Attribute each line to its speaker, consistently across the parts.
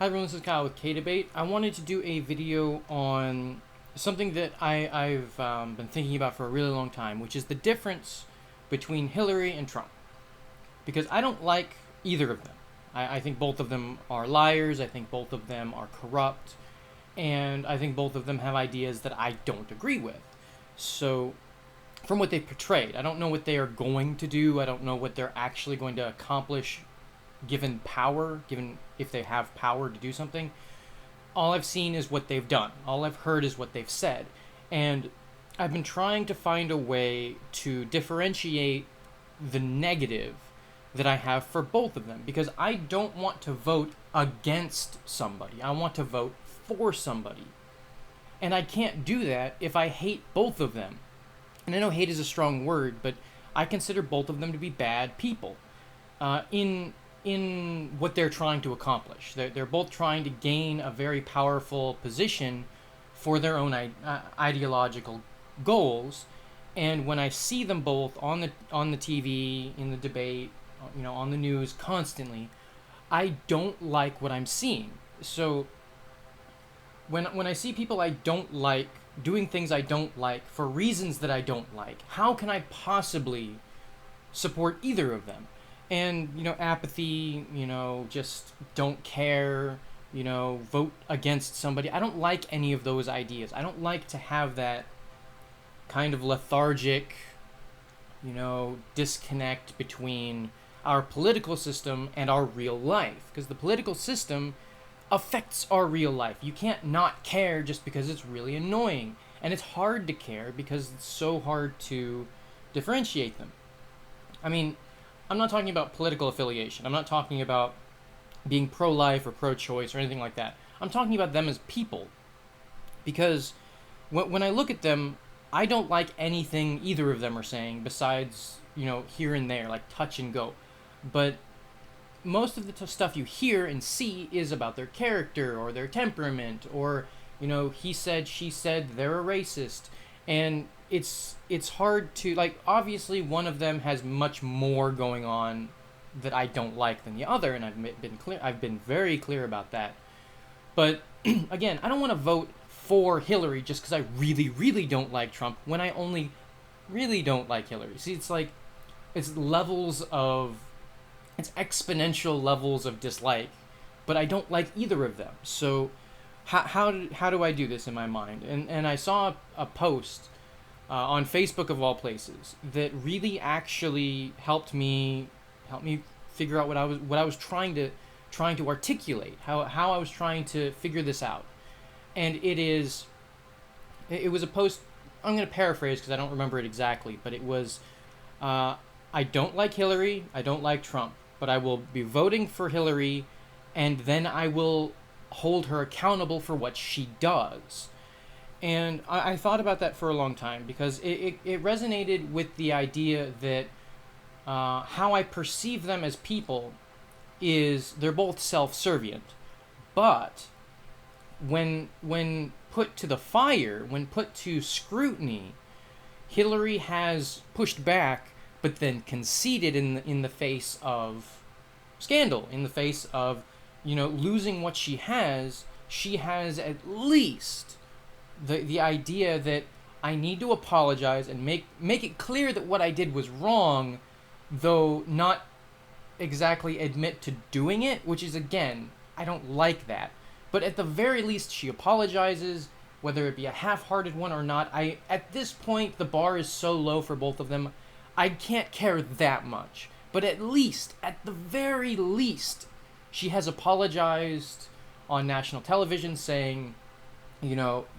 Speaker 1: Hi everyone, this is Kyle with K-Debate. I wanted to do a video on something that I've been thinking about for a really long time, which is the difference between Hillary and Trump. Because I don't like either of them. I think both of them are liars, I think both of them are corrupt, and I think both of them have ideas that I don't agree with. So, from what they portrayed, I don't know what they are going to do, I don't know what they're actually going to accomplish given power, given if they have power to do something. All I've seen is what they've done. All I've heard is what they've said. And I've been trying to find a way to differentiate the negative that I have for both of them, because I don't want to vote against somebody. I want to vote for somebody. And I can't do that if I hate both of them. And I know hate is a strong word, but I consider both of them to be bad people. In what they're trying to accomplish. They're both trying to gain a very powerful position for their own ideological goals. And when I see them both on the TV, in the debate, on the news constantly, I don't like what I'm seeing. So when I see people I don't like doing things I don't like for reasons that I don't like, how can I possibly support either of them? And, apathy, just don't care, vote against somebody. I don't like any of those ideas. I don't like to have that kind of lethargic, disconnect between our political system and our real life. Because the political system affects our real life. You can't not care just because it's really annoying. And it's hard to care because it's so hard to differentiate them. I mean, I'm not talking about political affiliation. I'm not talking about being pro-life or pro-choice or anything like that. I'm talking about them as people. Because when I look at them, I don't like anything either of them are saying besides, here and there, like touch and go. But most of the stuff you hear and see is about their character or their temperament or, he said, she said, they're a racist. And it's hard to, like, obviously one of them has much more going on that I don't like than the other, and I've been very clear about that. But again, I don't want to vote for Hillary just because I really, really don't like Trump when I only really don't like Hillary. See, it's like it's exponential levels of dislike, but I don't like either of them. So how do I do this in my mind? And I saw a post on Facebook of all places that really actually helped me figure out what I was trying to articulate, how I was trying to figure this out. And it was a post, I'm going to paraphrase because I don't remember it exactly, but it was I don't like Hillary, I don't like Trump, but I will be voting for Hillary, and then I will hold her accountable for what she does. And I thought about that for a long time because it resonated with the idea that how I perceive them as people is they're both self-servient. But when put to the fire, when put to scrutiny, Hillary has pushed back but then conceded in the face of scandal, in the face of losing what she has at least the idea that I need to apologize and make it clear that what I did was wrong, though not exactly admit to doing it, which is, again, I don't like that. But at the very least, she apologizes, whether it be a half-hearted one or not. At this point, the bar is so low for both of them, I can't care that much. But at the very least, she has apologized on national television saying,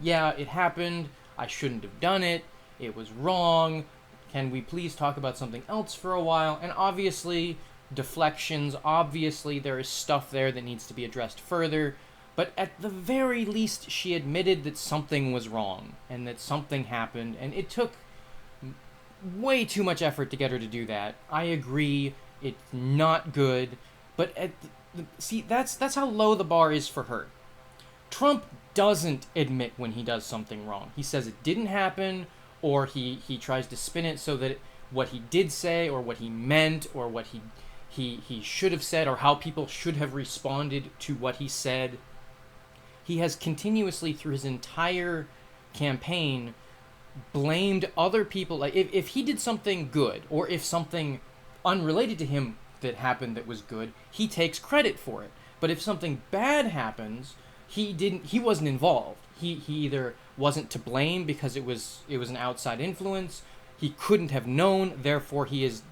Speaker 1: yeah, it happened, I shouldn't have done it, it was wrong, can we please talk about something else for a while? And obviously, deflections, obviously there is stuff there that needs to be addressed further, but at the very least, she admitted that something was wrong, and that something happened, and it took way too much effort to get her to do that. I agree, it's not good, but see, that's how low the bar is for her. Trump doesn't admit when he does something wrong. He says it didn't happen, or he tries to spin it so that what he did say or what he meant or what he should have said, or how people should have responded to what he said. He has continuously, through his entire campaign, blamed other people. Like, if he did something good, or if something unrelated to him that happened that was good, he takes credit for it. But if something bad happens, he wasn't involved. He either wasn't to blame because it was an outside influence, he couldn't have known, therefore he is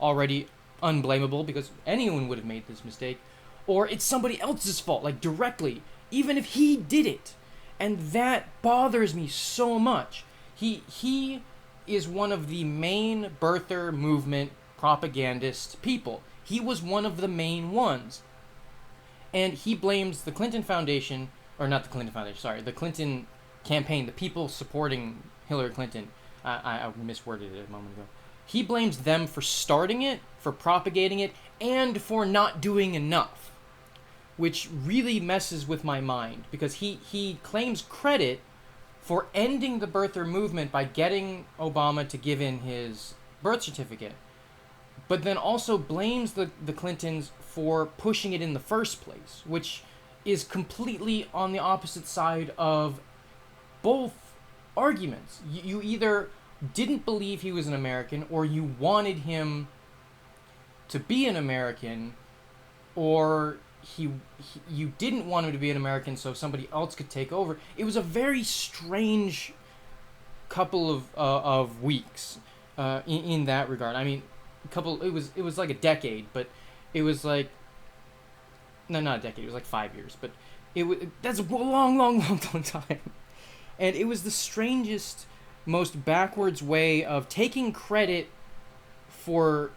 Speaker 1: already unblamable because anyone would have made this mistake, or it's somebody else's fault, like directly, even if he did it. And that bothers me so much. He is one of the main birther movement propagandist people. He was one of the main ones. And he blames the Clinton Foundation, or not the Clinton Foundation, sorry, the Clinton campaign, the people supporting Hillary Clinton. I misworded it a moment ago. He blames them for starting it, for propagating it, and for not doing enough, which really messes with my mind, because he claims credit for ending the birther movement by getting Obama to give in his birth certificate, but then also blames the Clintons for pushing it in the first place, which is completely on the opposite side of both arguments. You either didn't believe he was an American, or you wanted him to be an American, or you didn't want him to be an American so somebody else could take over. It was a very strange couple of weeks in that regard. I mean, it was like a decade, but it was like, no, not a decade, it was like 5 years, but that's a long time. And it was the strangest, most backwards way of taking credit for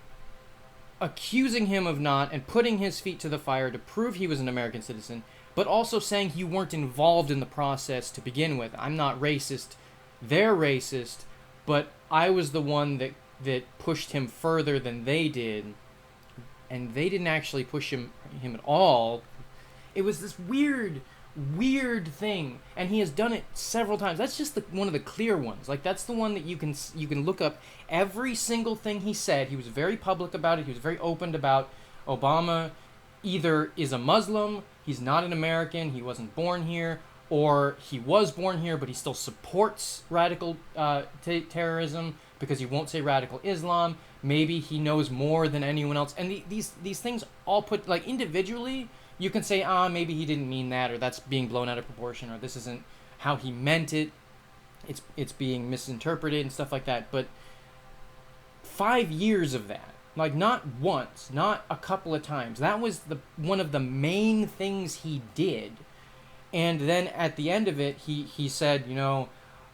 Speaker 1: accusing him of not, and putting his feet to the fire to prove he was an American citizen, but also saying you weren't involved in the process to begin with. I'm not racist, they're racist, but I was the one that pushed him further than they did, and they didn't actually push him at all. It was this weird thing, and he has done it several times. That's just one of the clear ones. Like, that's the one that you can look up every single thing he said. He was very public about it. He was very open about Obama either is a Muslim, he's not an American, he wasn't born here, or he was born here but he still supports radical terrorism because he won't say radical Islam. Maybe he knows more than anyone else. And these things all put, like, individually, you can say, maybe he didn't mean that, or that's being blown out of proportion, or this isn't how he meant it. It's being misinterpreted and stuff like that. But 5 years of that, like, not once, not a couple of times. That was one of the main things he did. And then at the end of it, he said,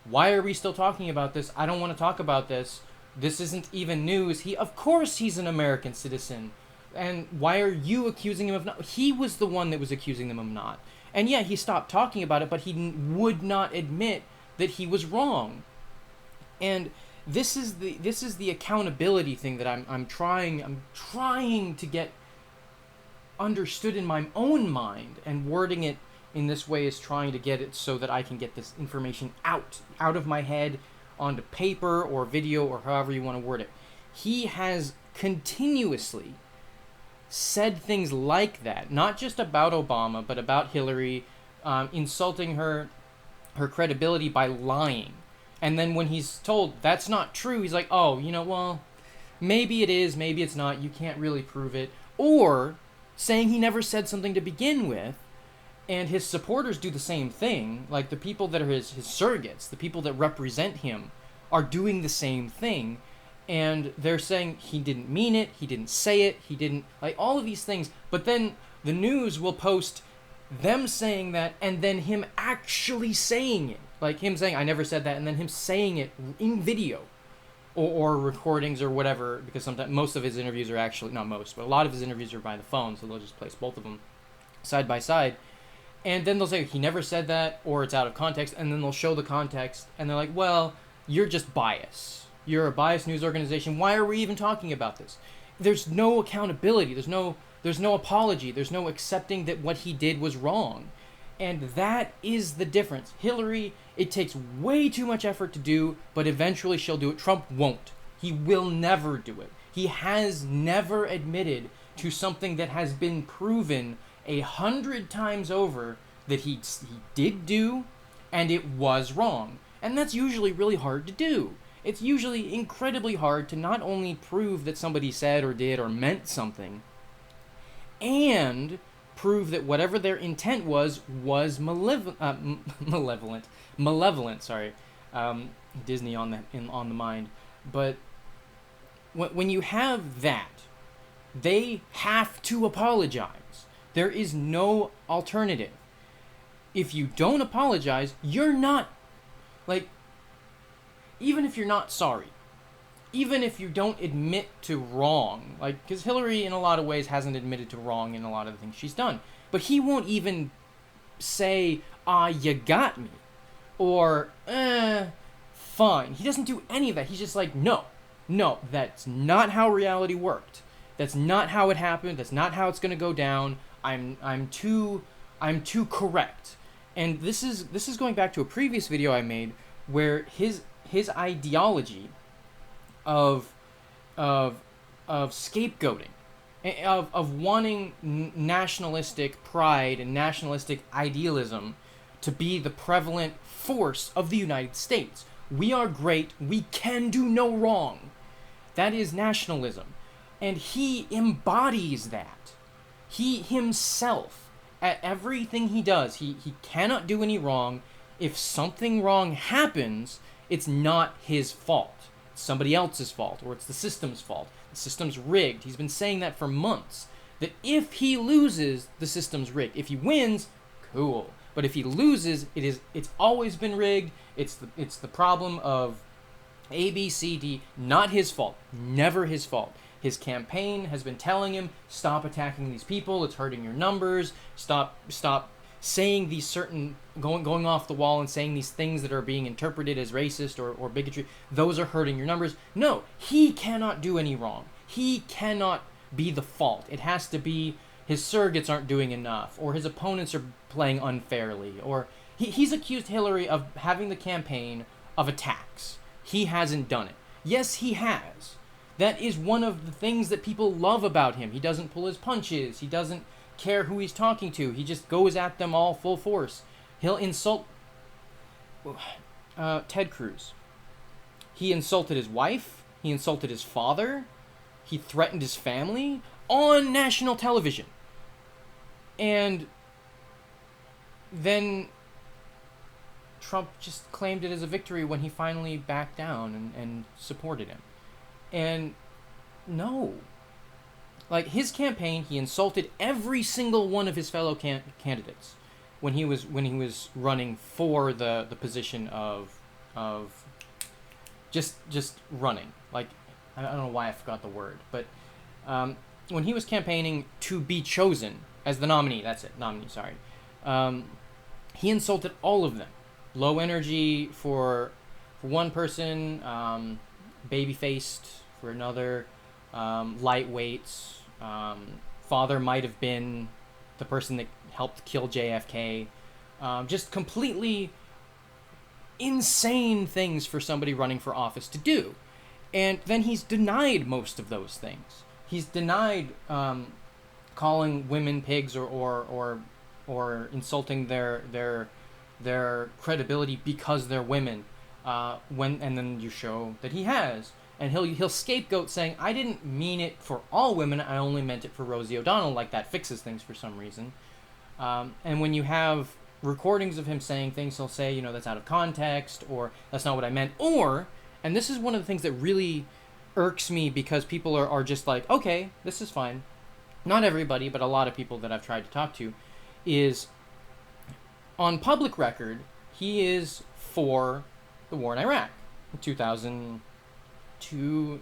Speaker 1: why are we still talking about this? I don't want to talk about this. This isn't even news. Of course he's an American citizen. And why are you accusing him of not? He was the one that was accusing them of not. And yeah, he stopped talking about it, but he would not admit that he was wrong. And this is the accountability thing that I'm trying to get understood in my own mind, and wording it in this way is trying to get it so that I can get this information out of my head onto paper or video or however you want to word it. He has continuously said things like that, not just about Obama, but about Hillary, insulting her credibility by lying. And then when he's told that's not true, he's like, well, maybe it is, maybe it's not, you can't really prove it. Or saying he never said something to begin with, and his supporters do the same thing. Like, the people that are his surrogates, the people that represent him, are doing the same thing. And they're saying he didn't mean it, he didn't say it, he didn't, like, all of these things. But then the news will post them saying that, and then him actually saying it. Like, him saying, I never said that, and then him saying it in video. Or recordings or whatever, because sometimes, most of his interviews are actually, not most, but a lot of his interviews are by the phone, so they'll just place both of them side by side. And then they'll say, he never said that, or it's out of context, and then they'll show the context, and they're like, well, you're just biased. You're a biased news organization. Why are we even talking about this? There's no accountability. There's no apology. There's no accepting that what he did was wrong. And that is the difference. Hillary, it takes way too much effort to do, but eventually she'll do it. Trump won't. He will never do it. He has never admitted to something that has been proven 100 times over that he did do, and it was wrong. And that's usually really hard to do. It's usually incredibly hard to not only prove that somebody said or did or meant something, and prove that whatever their intent was malevolent. Sorry, Disney on the mind. But when you have that, they have to apologize. There is no alternative. If you don't apologize, you're not, like, even if you're not sorry, even if you don't admit to wrong, like, because Hillary in a lot of ways hasn't admitted to wrong in a lot of the things she's done, but he won't even say, you got me, or, fine. He doesn't do any of that. He's just like, no, that's not how reality worked. That's not how it happened. That's not how it's going to go down. I'm too correct. And this is going back to a previous video I made where his ideology of scapegoating, of wanting nationalistic pride and nationalistic idealism to be the prevalent force of the United States. We are great. We can do no wrong. That is nationalism. And he embodies that. He himself, at everything he does, he cannot do any wrong. If something wrong happens, it's not his fault. It's somebody else's fault, or it's the system's fault. The system's rigged. He's been saying that for months. That if he loses, the system's rigged. If he wins, cool. But if he loses, it's always been rigged. It's the problem of A, B, C, D. Not his fault. Never his fault. His campaign has been telling him, stop attacking these people. It's hurting your numbers. Stop saying these certain, going off the wall and saying these things that are being interpreted as racist or bigotry. Those are hurting your numbers. No, he cannot do any wrong. He cannot be the fault. It has to be his surrogates aren't doing enough, or his opponents are playing unfairly, or he's accused Hillary of having the campaign of attacks. He hasn't done it. Yes, he has. That is one of the things that people love about him. He doesn't pull his punches. He doesn't care who he's talking to. He just goes at them all full force. He'll insult Ted Cruz. He insulted his wife. He insulted his father. He threatened his family on national television. And then Trump just claimed it as a victory when he finally backed down and supported him. And no. Like, his campaign, he insulted every single one of his fellow candidates when he was running for the position of just running. Like, I don't know why I forgot the word, but when he was campaigning to be chosen as the nominee, he insulted all of them. Low energy for one person, baby-faced for another, lightweights. Father might have been the person that helped kill JFK. Just completely insane things for somebody running for office to do. And then he's denied most of those things. He's denied calling women pigs or insulting their credibility because they're women. And then you show that he has. And he'll scapegoat saying, I didn't mean it for all women, I only meant it for Rosie O'Donnell, like that fixes things for some reason. And when you have recordings of him saying things, he'll say, that's out of context, or that's not what I meant, or, and this is one of the things that really irks me because people are just like, okay, this is fine. Not everybody, but a lot of people that I've tried to talk to, is on public record, he is for the war in Iraq in 2002,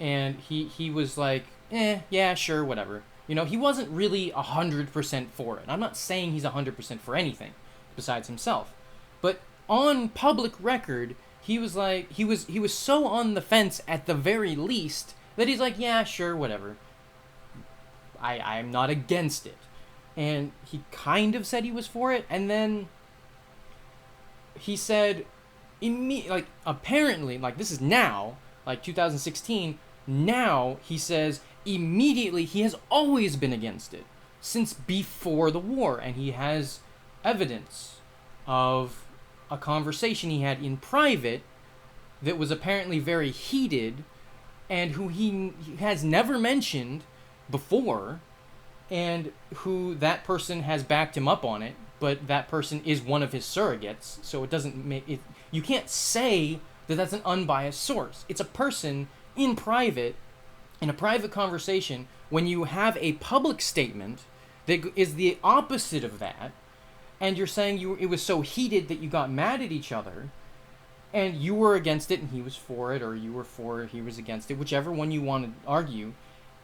Speaker 1: and he was like, yeah, sure, whatever. He wasn't really 100% for it. I'm not saying he's 100% for anything besides himself, but on public record, he was like, he was so on the fence at the very least that he's like, yeah, sure, whatever. I'm not against it. And he kind of said he was for it, and then he said, apparently, like, this is now, like 2016, now he says immediately he has always been against it since before the war, and he has evidence of a conversation he had in private that was apparently very heated, and who he has never mentioned before, and who that person has backed him up on it, but that person is one of his surrogates, so it doesn't make it. You can't say that that's an unbiased source. It's a person in private, in a private conversation. When you have a public statement that is the opposite of that, and you're saying it was so heated that you got mad at each other, and you were against it and he was for it, or you were for it, he was against it, whichever one you want to argue.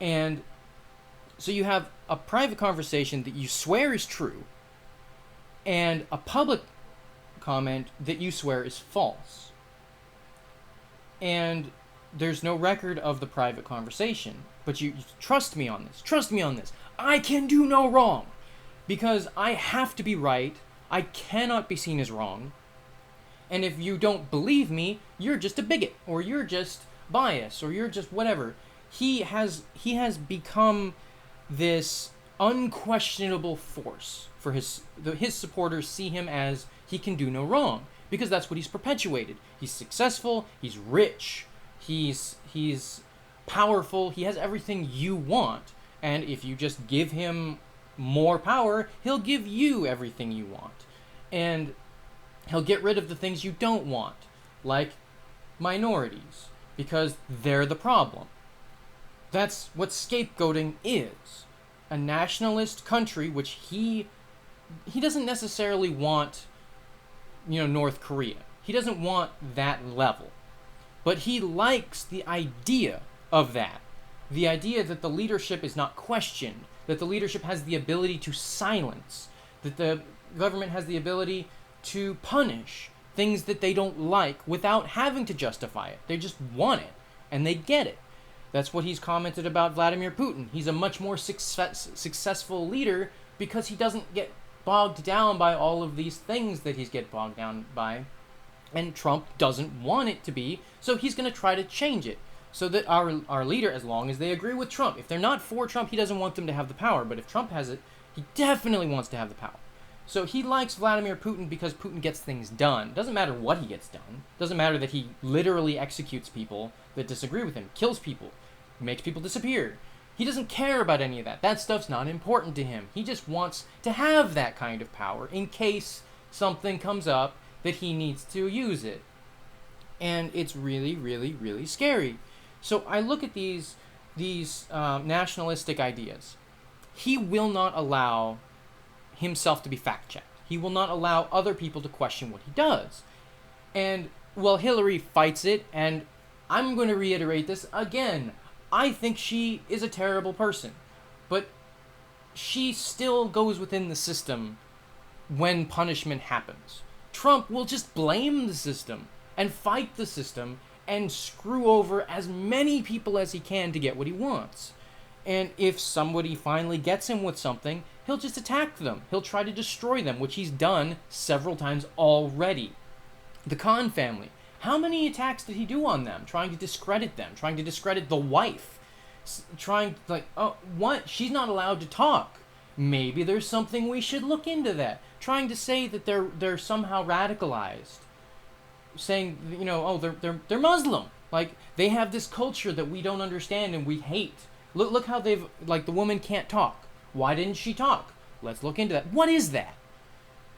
Speaker 1: And so you have a private conversation that you swear is true, and a public comment that you swear is false. And there's no record of the private conversation, but you trust me on this. Trust me on this. I can do no wrong, because I have to be right. I cannot be seen as wrong. And if you don't believe me, you're just a bigot, or you're just biased, or you're just whatever. He has become this unquestionable force for his supporters. See him as he can do no wrong, because that's what he's perpetuated. He's successful, he's rich, he's powerful, he has everything you want, and if you just give him more power, he'll give you everything you want. And he'll get rid of the things you don't want, like minorities, because they're the problem. That's what scapegoating is. A nationalist country, which he doesn't necessarily want, North Korea. He doesn't want that level. But he likes the idea of that. The idea that the leadership is not questioned, that the leadership has the ability to silence, that the government has the ability to punish things that they don't like without having to justify it. They just want it, and they get it. That's what he's commented about Vladimir Putin. He's a much more successful leader because he doesn't get bogged down by all of these things that he's get bogged down by. And Trump doesn't want it to be, so he's going to try to change it. So that our leader, as long as they agree with Trump, if they're not for Trump, he doesn't want them to have the power. But if Trump has it, he definitely wants to have the power. So he likes Vladimir Putin because Putin gets things done. Doesn't matter what he gets done. Doesn't matter that he literally executes people that disagree with him, kills people, makes people disappear. He doesn't care about any of that. That stuff's not important to him. He just wants to have that kind of power in case something comes up that he needs to use it. And it's really, really, really scary. So I look at these nationalistic ideas. He will not allow himself to be fact-checked. He will not allow other people to question what he does. And, well, Hillary fights it, and I'm going to reiterate this again. I think she is a terrible person. But she still goes within the system when punishment happens. Trump will just blame the system and fight the system and screw over as many people as he can to get what he wants. And if somebody finally gets him with something, he'll just attack them. He'll try to destroy them, which he's done several times already. The Khan family. How many attacks did he do on them? Trying to discredit them. Trying to discredit the wife. Oh, what? She's not allowed to talk. Maybe there's something we should look into that. Trying to say that they're somehow radicalized. Saying, they're Muslim. Like, they have this culture that we don't understand and we hate. Look how they've, the woman can't talk. Why didn't she talk? Let's look into that. What is that?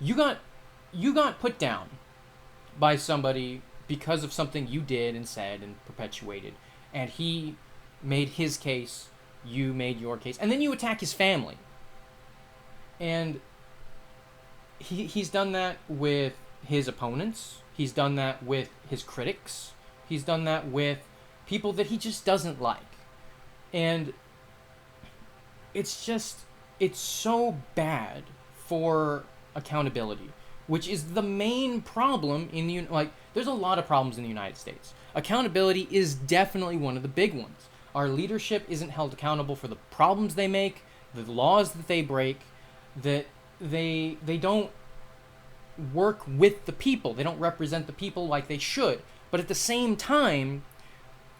Speaker 1: You got put down by somebody because of something you did and said and perpetuated. And he made his case, you made your case. And then you attack his family. And he's done that with his opponents. He's done that with his critics. He's done that with people that he just doesn't like. And it's so bad for accountability, which is the main problem in there's a lot of problems in the United States. Accountability is definitely one of the big ones. Our leadership isn't held accountable for the problems they make, the laws that they break, that they don't work with the people. They don't represent the people like they should. But at the same time,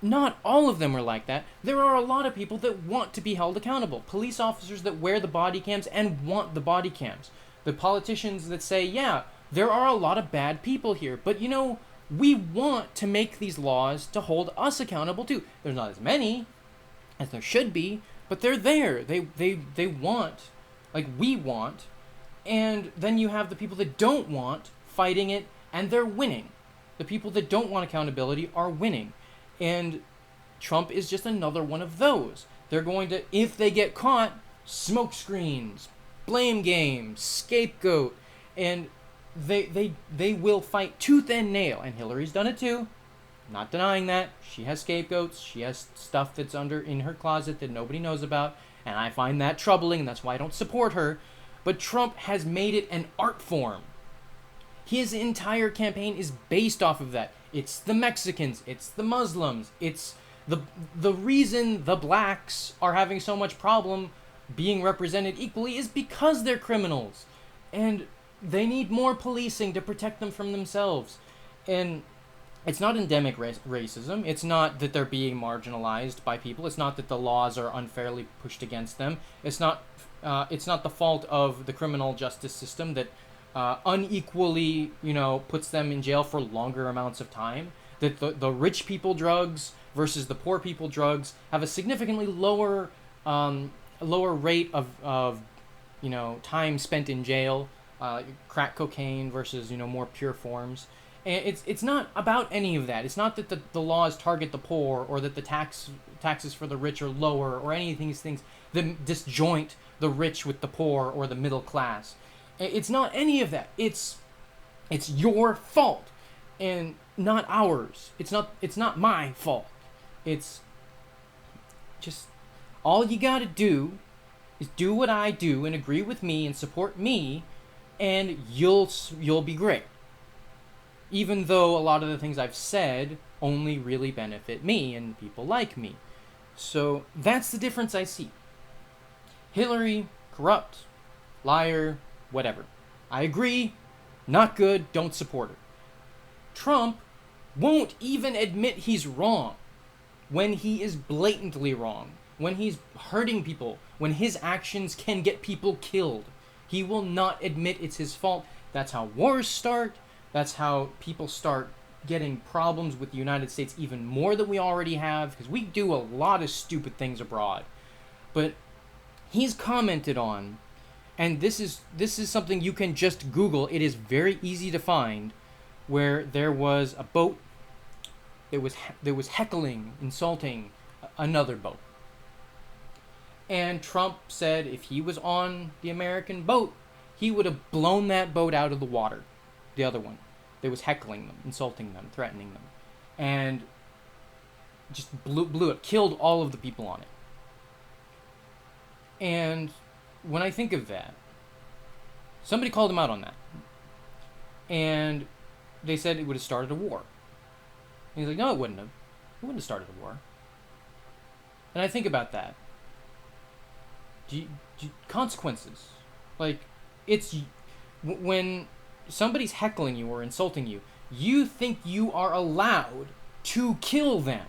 Speaker 1: not all of them are like that. There are a lot of people that want to be held accountable. Police officers that wear the body cams and want the body cams. The politicians that say, yeah, there are a lot of bad people here, but we want to make these laws to hold us accountable too. There's not as many as there should be, but they're there. They want, like we want, and then you have the people that don't want fighting it, and they're winning. The people that don't want accountability are winning. And Trump is just another one of those. They're going to, if they get caught, smoke screens, blame games, scapegoat, and they will fight tooth and nail. And Hillary's done it too. Not denying that. She has scapegoats. She has stuff that's in her closet that nobody knows about. And I find that troubling, and that's why I don't support her. But Trump has made it an art form. His entire campaign is based off of that. It's the Mexicans, it's the Muslims, it's the reason the blacks are having so much problem being represented equally is because they're criminals. And they need more policing to protect them from themselves. And it's not endemic racism. It's not that they're being marginalized by people. It's not that the laws are unfairly pushed against them. It's not the fault of the criminal justice system that unequally, puts them in jail for longer amounts of time. That the rich people drugs versus the poor people drugs have a significantly lower rate of time spent in jail. Crack cocaine versus more pure forms. And it's not about any of that. It's not that the laws target the poor or that the taxes for the rich are lower or any of these things that disjoint the rich with the poor or the middle class. It's not any of that. It's your fault and not ours. It's not my fault. It's just all you got to do is do what I do and agree with me and support me, and you'll be great. Even though a lot of the things I've said only really benefit me and people like me. So that's the difference I see. Hillary, corrupt, liar, whatever. I agree, not good, don't support her. Trump won't even admit he's wrong when he is blatantly wrong, when he's hurting people, when his actions can get people killed. He will not admit it's his fault. That's how wars start. That's how people start getting problems with the United States even more than we already have, because we do a lot of stupid things abroad. But he's commented on, and this is something you can just Google. It is very easy to find, where there was a boat that was heckling, insulting another boat. And Trump said if he was on the American boat, he would have blown that boat out of the water. The other one that was heckling them, insulting them, threatening them, and just blew it, killed all of the people on it. And when I think of that, somebody called him out on that, and they said it would have started a war. And he's like, no, it wouldn't have. It wouldn't have started a war. And I think about that. Consequences. Like, it's when somebody's heckling you or insulting you, you think you are allowed to kill them.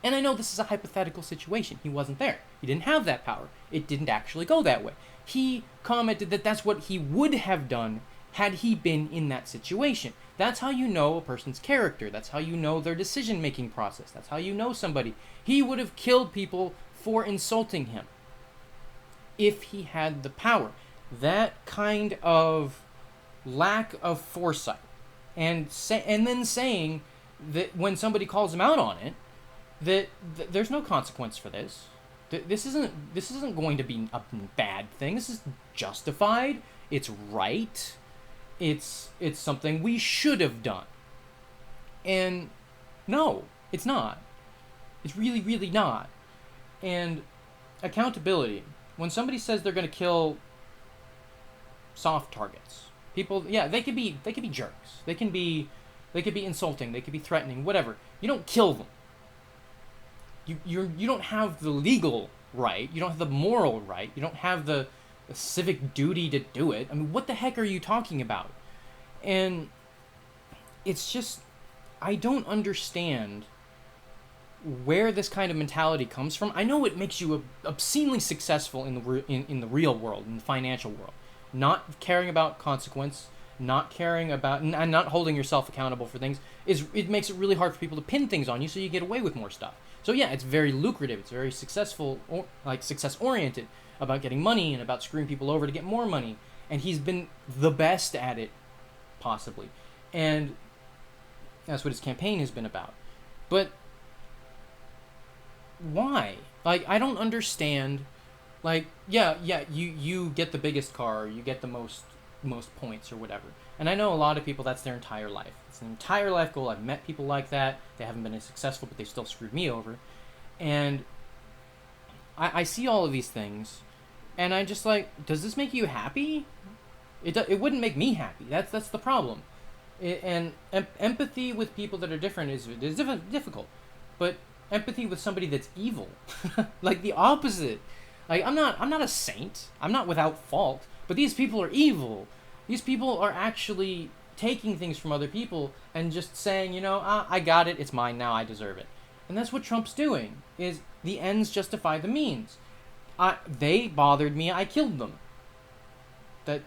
Speaker 1: And I know this is a hypothetical situation. He wasn't there. He didn't have that power. It didn't actually go that way. He commented that that's what he would have done had he been in that situation. That's how you know a person's character. That's how you know their decision-making process. That's how you know somebody. He would have killed people for insulting him if he had the power. That kind of lack of foresight, and then saying that when somebody calls him out on it, that there's no consequence for this. This isn't going to be a bad thing. This is justified. It's right. It's something we should have done. And no, it's not. It's really, really not. And accountability. When somebody says they're going to kill soft targets, people, yeah, they could be jerks. They could be insulting. They could be threatening. Whatever. You don't kill them. You don't have the legal right. You don't have the moral right. You don't have the civic duty to do it. I mean, what the heck are you talking about? And it's just, I don't understand where this kind of mentality comes from. I know it makes you obscenely successful in in the real world, in the financial world, not caring about consequence, not caring about and not holding yourself accountable for things. It makes it really hard for people to pin things on you, so you get away with more stuff. So yeah, it's very lucrative. It's very successful, or like success oriented about getting money and about screwing people over to get more money. And he's been the best at it, possibly, and that's what his campaign has been about. But why? Like, I don't understand. Like, yeah, you get the biggest car, or you get the most points or whatever. And I know a lot of people, that's their entire life. It's an entire life goal. I've met people like that. They haven't been as successful, but they still screwed me over. And I see all of these things, and I'm just like, does this make you happy? It wouldn't make me happy. That's the problem. Empathy with people that are different is difficult, but empathy with somebody that's evil, like the opposite. Like, I'm not a saint. I'm not without fault. But these people are evil. These people are actually taking things from other people and just saying, I got it. It's mine now. I deserve it. And that's what Trump's doing. Is the ends justify the means. They bothered me. I killed them. That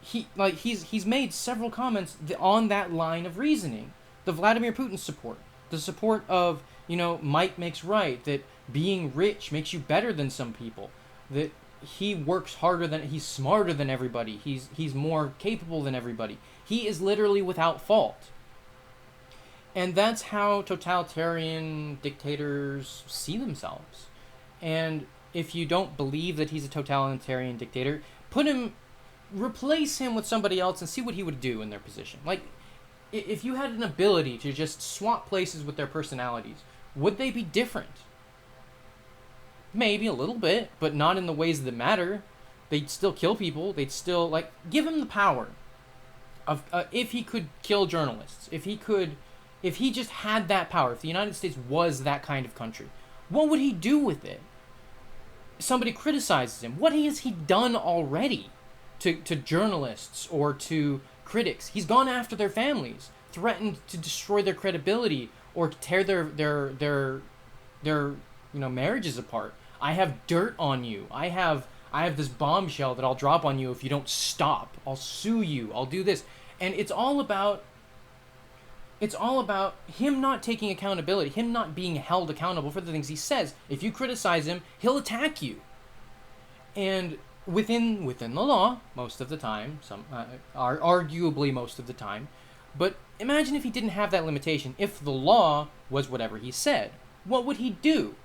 Speaker 1: he's made several comments on that line of reasoning. The Vladimir Putin support. The support of, might makes right, that being rich makes you better than some people, that he works harder he's smarter than everybody, he's more capable than everybody. He is literally without fault. And that's how totalitarian dictators see themselves. And if you don't believe that he's a totalitarian dictator, replace him with somebody else and see what he would do in their position. Like, if you had an ability to just swap places with their personalities, would they be different? Maybe a little bit, but not in the ways that matter. They'd still kill people. They'd still, give him the power of, if he could kill journalists, if he just had that power, if the United States was that kind of country, what would he do with it? Somebody criticizes him. What has he done already to journalists or to critics? He's gone after their families, threatened to destroy their credibility or tear their marriages apart. I have dirt on you. I have this bombshell that I'll drop on you if you don't stop. I'll sue you. I'll do this. And it's all about him not taking accountability, him not being held accountable for the things he says. If you criticize him, he'll attack you. And within the law, most of the time, arguably most of the time. But imagine if he didn't have that limitation. If the law was whatever he said, what would he do?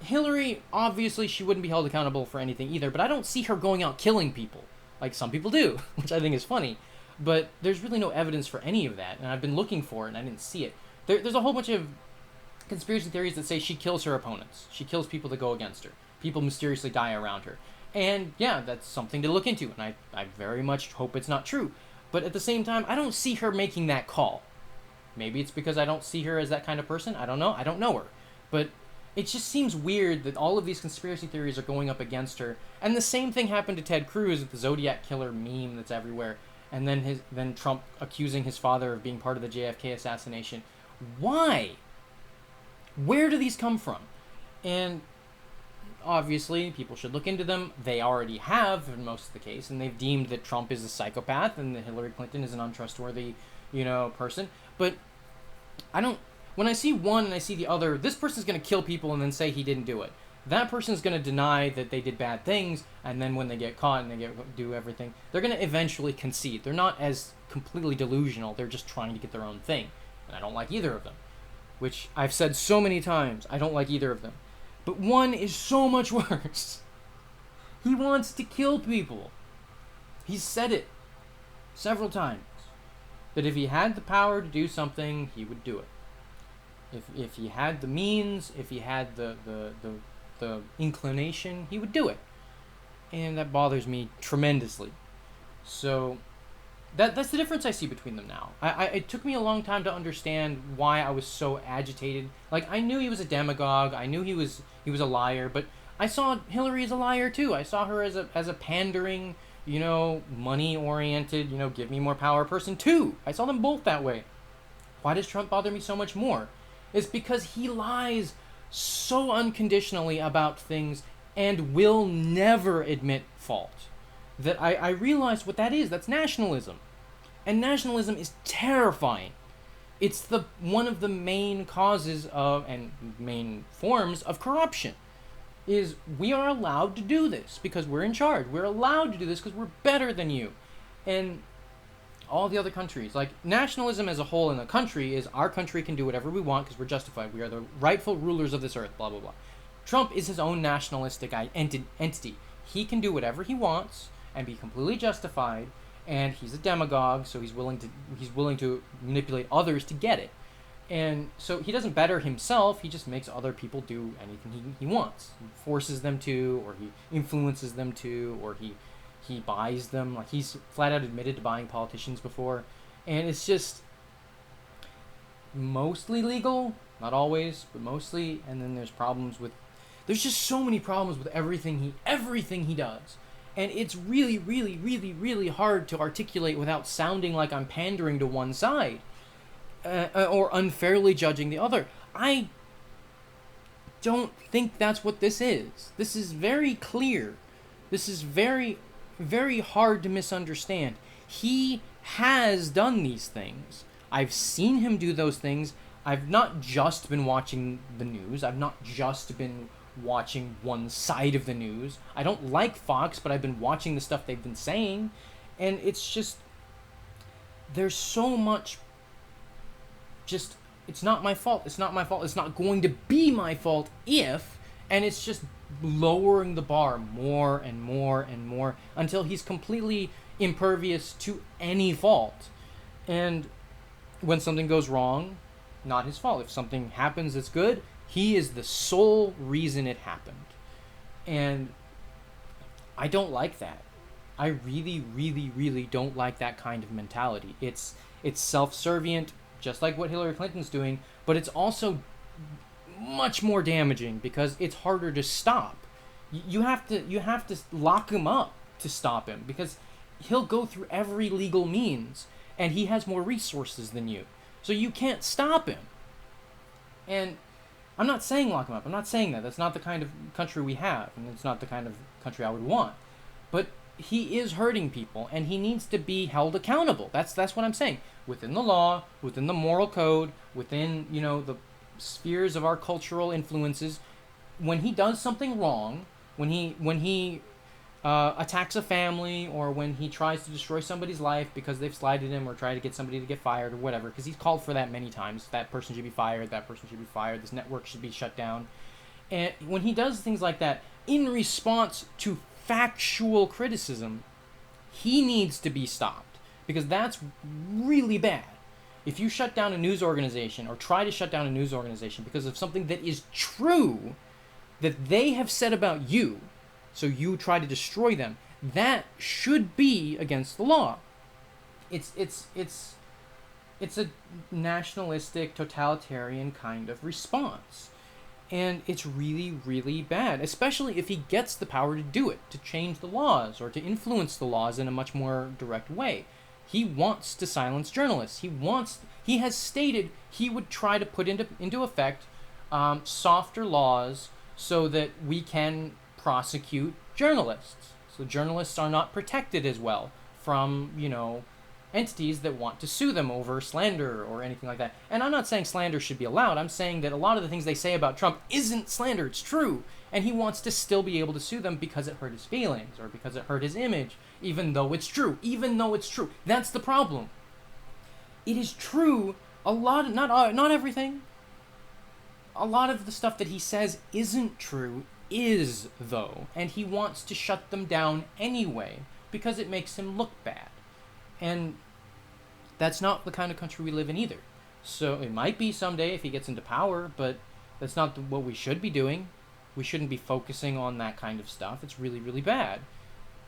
Speaker 1: Hillary, obviously, she wouldn't be held accountable for anything either, but I don't see her going out killing people, like some people do, which I think is funny. But there's really no evidence for any of that, and I've been looking for it, and I didn't see it. There's a whole bunch of conspiracy theories that say she kills her opponents. She kills people that go against her. People mysteriously die around her. And yeah, that's something to look into, and I very much hope it's not true. But at the same time, I don't see her making that call. Maybe it's because I don't see her as that kind of person. I don't know. I don't know her. But it just seems weird that all of these conspiracy theories are going up against her. And the same thing happened to Ted Cruz with the Zodiac Killer meme that's everywhere. And then Trump accusing his father of being part of the JFK assassination. Why? Where do these come from? And obviously, people should look into them. They already have, in most of the case, and they've deemed that Trump is a psychopath and that Hillary Clinton is an untrustworthy, person. But when I see one and I see the other, this person's going to kill people and then say he didn't do it. That person's going to deny that they did bad things, and then when they get caught and they do everything, they're going to eventually concede. They're not as completely delusional. They're just trying to get their own thing. And I don't like either of them, which I've said so many times. I don't like either of them. But one is so much worse. He wants to kill people. He's said it several times. That if he had the power to do something, he would do it. If he had the means, if he had the inclination, he would do it. And that bothers me tremendously. So that's the difference I see between them now. It took me a long time to understand why I was so agitated. Like, I knew he was a demagogue. I knew he was a liar, but I saw Hillary as a liar too. I saw her as a pandering, money oriented, give me more power person too. I saw them both that way. Why does Trump bother me so much more? It's because he lies so unconditionally about things and will never admit fault. That I realize what that is. That's nationalism. And nationalism is terrifying. It's the one of the main causes of and main forms of corruption. Is we are allowed to do this because we're in charge. We're allowed to do this because we're better than you. And all the other countries, like nationalism as a whole in the country is our country can do whatever we want because we're justified. We are the rightful rulers of this earth, blah, blah, blah. Trump is his own nationalistic entity. He can do whatever he wants and be completely justified, and he's a demagogue, so he's willing to manipulate others to get it. And so he doesn't better himself, he just makes other people do anything he wants. He forces them to, or he influences them to, or he buys them. Like, he's flat out admitted to buying politicians before. And it's just mostly legal, not always, but mostly. And then there's just so many problems with everything he does. And it's really, really, really, really hard to articulate without sounding like I'm pandering to one side. Or unfairly judging the other. I don't think that's what this is. This is very clear. This is very, very hard to misunderstand. He has done these things. I've seen him do those things. I've not just been watching the news. I've not just been watching one side of the news. I don't like Fox, but I've been watching the stuff they've been saying. And it's just, there's so much it's not my fault. It's not my fault. It's not going to be my fault if, and it's just lowering the bar more and more and more until he's completely impervious to any fault. And when something goes wrong, not his fault. If something happens that's good, he is the sole reason it happened. And I don't like that. I really, really, really don't like that kind of mentality. It's self-servient, just like what Hillary Clinton's doing, but it's also much more damaging because it's harder to stop. You have to lock him up to stop him because he'll go through every legal means and he has more resources than you. So you can't stop him. And I'm not saying lock him up. I'm not saying that. That's not the kind of country we have, and it's not the kind of country I would want. But he is hurting people, and he needs to be held accountable. That's what I'm saying. Within the law, within the moral code, within, the spheres of our cultural influences, when he does something wrong, when he attacks a family, or when he tries to destroy somebody's life because they've slighted him or try to get somebody to get fired or whatever, because he's called for that many times. That person should be fired, that person should be fired, this network should be shut down. And when he does things like that, in response to factual criticism, he needs to be stopped, because that's really bad. If you shut down a news organization or try to shut down a news organization because of something that is true that they have said about you, so you try to destroy them, that should be against the law. It's a nationalistic, totalitarian kind of response. And it's really, really bad, especially if he gets the power to do it, to change the laws or to influence the laws in a much more direct way. He wants to silence journalists. He has stated he would try to put into effect softer laws so that we can prosecute journalists. So journalists are not protected as well from, entities that want to sue them over slander or anything like that. And I'm not saying slander should be allowed. I'm saying that a lot of the things they say about Trump isn't slander. It's true. And he wants to still be able to sue them because it hurt his feelings or because it hurt his image, even though it's true. Even though it's true. That's the problem. It is true. Not everything. A lot of the stuff that he says isn't true is, though. And he wants to shut them down anyway because it makes him look bad. And that's not the kind of country we live in either. So it might be someday if he gets into power, but that's not what we should be doing. We shouldn't be focusing on that kind of stuff. It's really, really bad.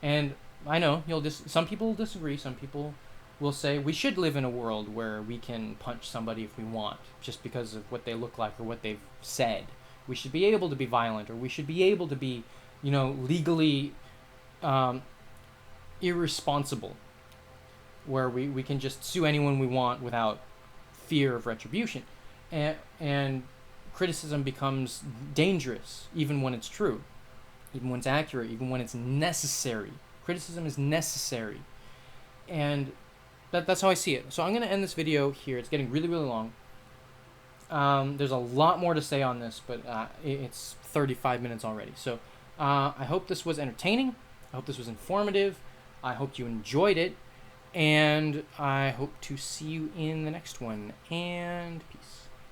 Speaker 1: And I know some people will disagree. Some people will say we should live in a world where we can punch somebody if we want, just because of what they look like or what they've said. We should be able to be violent, or we should be able to be, legally irresponsible, where we can just sue anyone we want without fear of retribution, and criticism becomes dangerous even when it's true, even when it's accurate, even when it's necessary. Criticism is necessary, and that's how I see it. So I'm going to end this video here. It's getting really, really long. There's a lot more to say on this, but it's 35 minutes already. So I hope this was entertaining. I hope this was informative. I hope you enjoyed it. And I hope to see you in the next one. And peace.